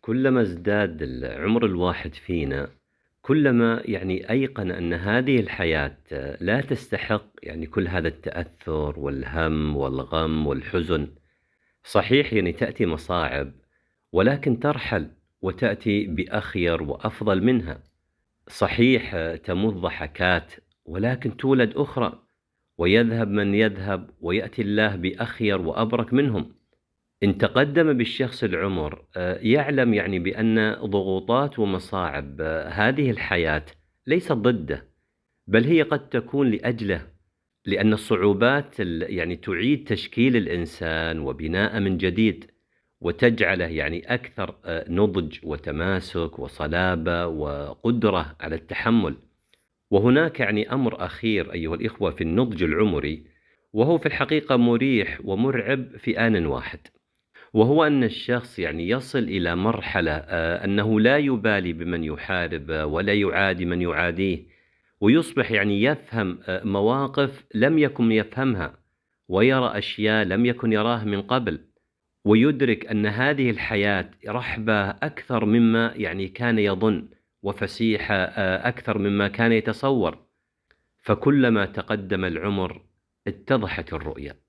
كلما ازداد عمر الواحد فينا، كلما أيقن أن هذه الحياة لا تستحق كل هذا التأثر والهم والغم والحزن. صحيح تأتي مصاعب، ولكن ترحل وتأتي بأخير وأفضل منها. صحيح تموت ضحكات، ولكن تولد أخرى، ويذهب من يذهب ويأتي الله بأخير وأبرك منهم. إن تقدم بالشخص العمر يعلم بأن ضغوطات ومصاعب هذه الحياة ليست ضده، بل هي قد تكون لأجله، لأن الصعوبات تعيد تشكيل الإنسان وبناءه من جديد، وتجعله أكثر نضج وتماسك وصلابة وقدرة على التحمل. وهناك أمر أخير أيها الإخوة في النضج العمري، وهو في الحقيقة مريح ومرعب في آن واحد، وهو أن الشخص يصل إلى مرحلة أنه لا يبالي بمن يحارب ولا يعادي من يعاديه، ويصبح يفهم مواقف لم يكن يفهمها، ويرى أشياء لم يكن يراها من قبل، ويدرك أن هذه الحياة رحبة أكثر مما كان يظن، وفسيحة أكثر مما كان يتصور. فكلما تقدم العمر اتضحت الرؤية.